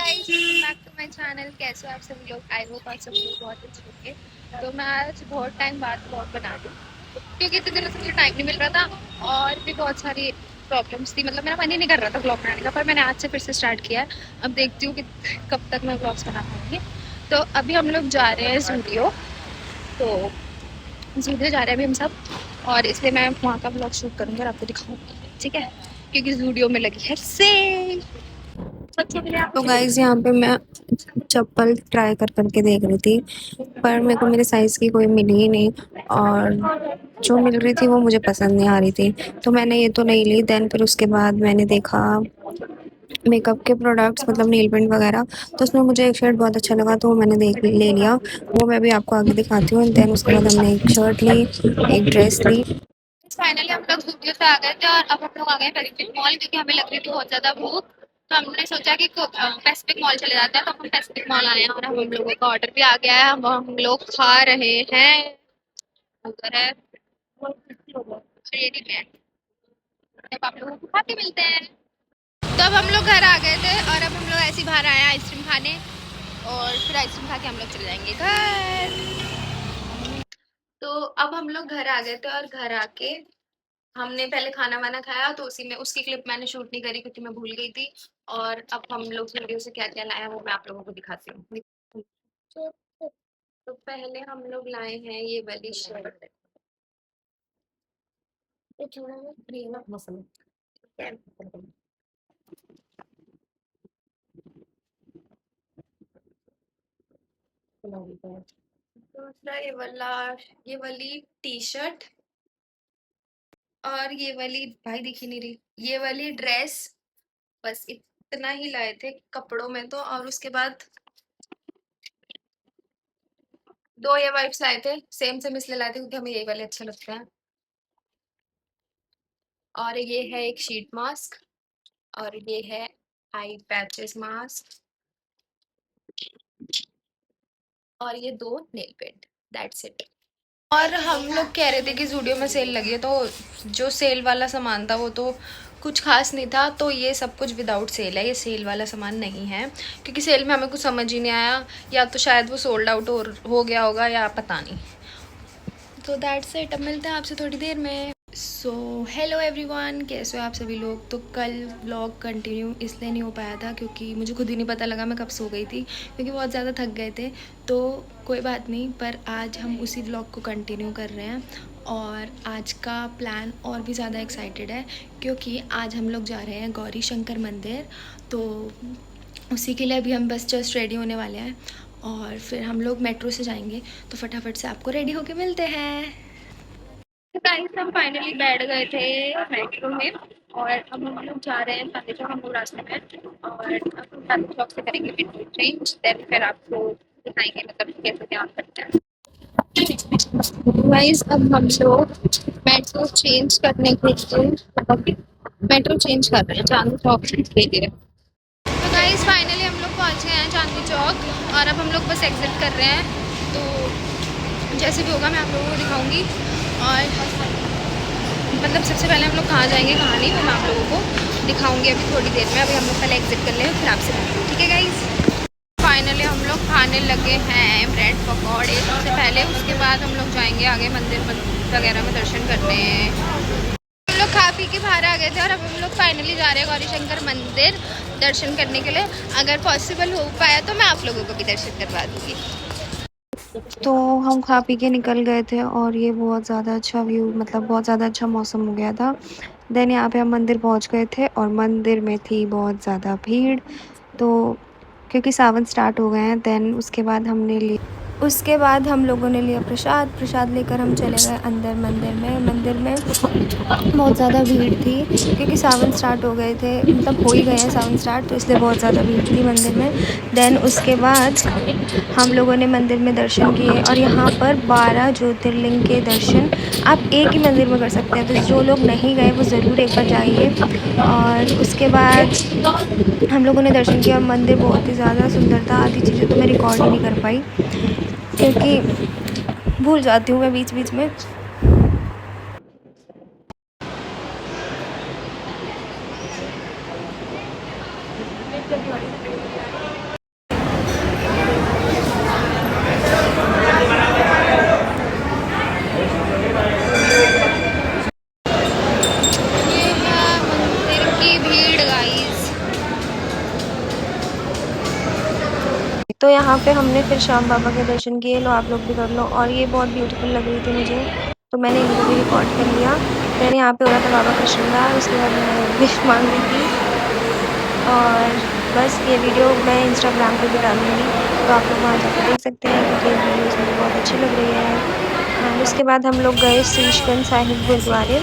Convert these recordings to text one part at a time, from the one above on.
Guys, welcome back to my channel. कैसे हो आप सभी लोग? आई होप आप सभी लोग बहुत अच्छे होंगे। तो मैं आज बहुत टाइम बाद ब्लॉग बना रही हूँ क्योंकि इतने दिनों से मुझे टाइम नहीं मिल रहा था और भी बहुत सारी प्रॉब्लम्स थी। मतलब मेरा मन ही नहीं कर रहा था ब्लॉग बनाने का, पर मैंने आज से फिर से स्टार्ट किया है। अब देखती हूँ कि कब तक मैं ब्लॉग्स बना पाऊँगी। तो अभी हम लोग जा रहे हैं जूडियो। तो जूडियो जा रहे हैं अभी हम सब, और इसलिए मैं वहाँ का ब्लॉग शूट करूँगी और आपको दिखाऊंगी, ठीक है? क्योंकि जूडियो में लगी है सेल। तो गाइज यहाँ पे मैं चप्पल ट्राई करके देख रही थी, पर मेरे को मेरे साइज़ की कोई मिली ही नहीं, और जो मिल रही थी वो मुझे पसंद नहीं आ रही थी। तो मैंने ये तो नहीं ली। देन फिर उसके बाद मैंने देखा मेकअप के प्रोडक्ट्स, मतलब नेल पेंट वगैरह। तो उसमें मुझे एक शर्ट बहुत अच्छा लगा, तो वो मैंने ले लिया। वो मैं भी आपको आगे दिखाती हूँ। देन उसके बाद हमने एक शर्ट ली, एक ड्रेस ली। फाइनली हम लोग जूडियो से आ गए थे और अब हम लोग आ गए पैसिफिक मॉल, क्योंकि हमें लग रही थी बहुत ज़्यादा भूख। तो हमने सोचा कि पैसिफिक मॉल चले जाते हैं। तो हम पैसिफिक मॉल आए हैं और हम लोगों का ऑर्डर भी आ गया है। हम लोग खा रहे हैं। उधर है रेडीमेड। अब आप लोगों को खा के मिलते हैं। तो अब हम लोग घर आ गए थे और अब हम लोग ऐसे ही बाहर आए हैं आइसक्रीम खाने, और फिर आइसक्रीम खा के हम लोग चले जाएंगे घर। तो अब हम लोग घर आ गए थे और घर आके हमने पहले खाना वाना खाया, तो उसी में उसकी क्लिप मैंने शूट नहीं करी क्योंकि मैं भूल गई थी। और अब हम लोग वीडियो से क्या क्या लाए हैं वो मैं आप लोगों को दिखाती हूँ। तो पहले हम लोग लाए हैं ये वाली शर्ट। दूसरा ये वाली टी शर्ट, और ये वाली भाई दिख ही नहीं रही, ये वाली ड्रेस। बस इतना ही लाए थे कपड़ों में तो। और उसके बाद दो ये वाइप्स लाए थे, सेम सेम इसलिए लाए थे क्योंकि हमें यही वाले अच्छे लगते हैं। और ये है एक शीट मास्क, और ये है आई पैचेस मास्क, और ये दो नेल पेंट। That's it. और हम लोग कह रहे थे कि जूडियो में सेल लगी है, तो जो सेल वाला सामान था वो तो कुछ खास नहीं था। तो ये सब कुछ विदाउट सेल है, ये सेल वाला सामान नहीं है, क्योंकि सेल में हमें कुछ समझ ही नहीं आया, या तो शायद वो सोल्ड आउट हो गया होगा, या पता नहीं। तो दैट्स इट। अब मिलते हैं आपसे थोड़ी देर में। सो हेलो एवरीवन, कैसे हो आप सभी लोग? तो कल व्लॉग कंटिन्यू इसलिए नहीं हो पाया था क्योंकि मुझे खुद ही नहीं पता लगा मैं कब सो गई थी, क्योंकि बहुत ज़्यादा थक गए थे। तो कोई बात नहीं, पर आज हम उसी व्लॉग को कंटिन्यू कर रहे हैं। और आज का प्लान और भी ज़्यादा एक्साइटेड है, क्योंकि आज हम लोग जा रहे हैं गौरी शंकर मंदिर। तो उसी के लिए अभी हम बस जस्ट रेडी होने वाले हैं, और फिर हम लोग मेट्रो से जाएंगे। तो फटाफट से आपको रेडी होके मिलते हैं। गाइस, हम फाइनली बैठ गए थे मेट्रो में, और अब हम लोग जा रहे हैं चांदनी चौक। हम लोग रास्ते में, और अब हम चांदनी चौक से करेंगे मेट्रो चेंज। देन फिर आपको दिखाएंगे मतलब कैसे क्या करते हैं। गाइस, अब हम लोग मेट्रो चेंज करने के लिए मेट्रो चेंज कर रहे हैं चांदनी चौक के लिए। तो गाइस, फाइनली हम लोग पहुंच गए हैं चांदनी चौक, और अब हम लोग बस एग्जिट कर रहे हैं। तो जैसे भी होगा मैं आप लोगों को दिखाऊंगी। और मतलब सबसे पहले हम लोग कहाँ जाएंगे कहाँ नहीं, वो मैं आप लोगों को दिखाऊंगी अभी थोड़ी देर में। अभी हम लोग पहले एग्जिट कर लें, फिर आपसे मिलते हैं, ठीक है गाइस? फाइनली हम लोग खाने लगे हैं ब्रेड पकौड़े सबसे पहले, उसके बाद हम लोग जाएंगे आगे मंदिर वगैरह में दर्शन करने। हम लोग खा पी के बाहर आ गए थे, और अब हम लोग फाइनली जा रहे हैं गौरी शंकर मंदिर दर्शन करने के लिए। अगर पॉसिबल हो पाया तो मैं आप लोगों को भी दर्शन करवा दूँगी। तो हम खा पी के निकल गए थे, और ये बहुत ज़्यादा अच्छा व्यू, मतलब बहुत ज़्यादा अच्छा मौसम हो गया था। देन यहाँ पे हम मंदिर पहुँच गए थे, और मंदिर में थी बहुत ज़्यादा भीड़। तो क्योंकि सावन स्टार्ट हो गए हैं, देन उसके बाद हम लोगों ने लिया प्रसाद लेकर हम चले गए अंदर मंदिर में बहुत ज़्यादा भीड़ थी, क्योंकि सावन स्टार्ट हो गए थे, मतलब हो ही गए हैं सावन स्टार्ट, तो इसलिए बहुत ज़्यादा भीड़ थी मंदिर में। देन उसके बाद हम लोगों ने मंदिर में दर्शन किए, और यहाँ पर 12 ज्योतिर्लिंग के दर्शन आप एक ही मंदिर में कर सकते हैं। तो जो लोग नहीं गए वो ज़रूर एक बार जाइए। और उसके बाद हम लोगों ने दर्शन किया, और मंदिर बहुत ही ज़्यादा सुंदर था। आधी चीज़ें तो मैं रिकॉर्ड ही नहीं कर पाई, क्योंकि भूल जाती हूँ मैं बीच बीच में। ये है मंदिर की भीड़ गाइस। तो यहाँ पे हमने फिर श्याम बाबा के दर्शन किए। लो आप लोग भी कर लो। और ये बहुत ब्यूटीफुल लग रही थी मुझे, तो मैंने इनको भी रिकॉर्ड कर लिया। फिर यहाँ पे हो रहा था बाबा कृष्ण का, उसके बाद मैं विश मांग रही थी। और बस ये वीडियो मैं इंस्टाग्राम पे भी डालूंगी, तो आप लोग वहाँ जाकर देख सकते हैं, क्योंकि ये वीडियोस मुझे बहुत अच्छी लग रही है। एंड उसके बाद हम लोग गए शीशगंज साहिब गुरुद्वारे।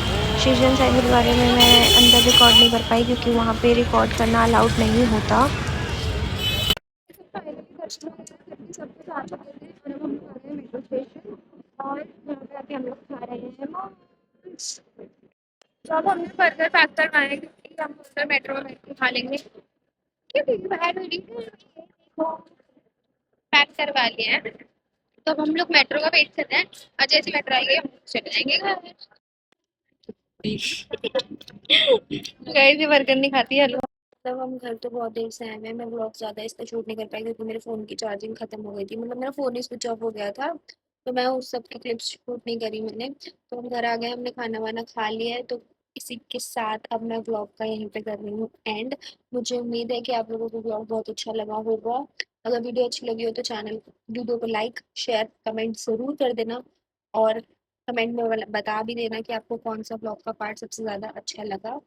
शीशगंज साहिब गुरुद्वारे में मैं अंदर रिकॉर्ड नहीं कर पाई, क्योंकि वहाँ पे रिकॉर्ड करना अलाउड नहीं होता। फाइनली दर्शन हो गया, क्योंकि सब कुछ आ चुके थे और अब हम लोग आ गए मेट्रो स्टेशन और यहाँ पे आके हम लोग खा रहे हैं मोमोज। तो अब हमने बर्गर पैक करवाए हैं, क्योंकि हम उधर मेट्रो में बैठ के खा लेंगे, क्योंकि बाहर हो रही है। पैक करवा लिए हैं, तो अब हम लोग मेट्रो का वेट कर रहे हैं और जैसे मेट्रो आएगी हम चले जाएंगे घर। गाइस ये बर्गर नहीं खाती है। मतलब हम घर तो बहुत देर से आए हुए हैं, मैं व्लॉग ज़्यादा इसलिए शूट नहीं कर पाई, क्योंकि मेरे फ़ोन की चार्जिंग खत्म हो गई थी, मतलब मेरा फ़ोन ही स्विच ऑफ हो गया था, तो मैं उस सब की क्लिप्स शूट नहीं करी मैंने। तो हम घर आ गए, हमने खाना वाना खा लिया है, तो इसी के साथ अब मैं व्लॉग का यहीं पे कर रही हूँ एंड। मुझे उम्मीद है कि आप लोगों को व्लॉग बहुत अच्छा लगा होगा। अगर वीडियो अच्छी लगी हो तो वीडियो को लाइक शेयर कमेंट ज़रूर कर देना, और कमेंट में बता भी देना कि आपको कौन सा व्लॉग का पार्ट सबसे ज़्यादा अच्छा लगा।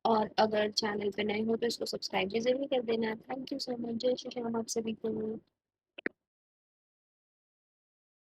और अगर चैनल पे नए हो तो इसको सब्सक्राइब भी ज़रूर कर देना। Thank you so much. जय श्री राम आप सभी को।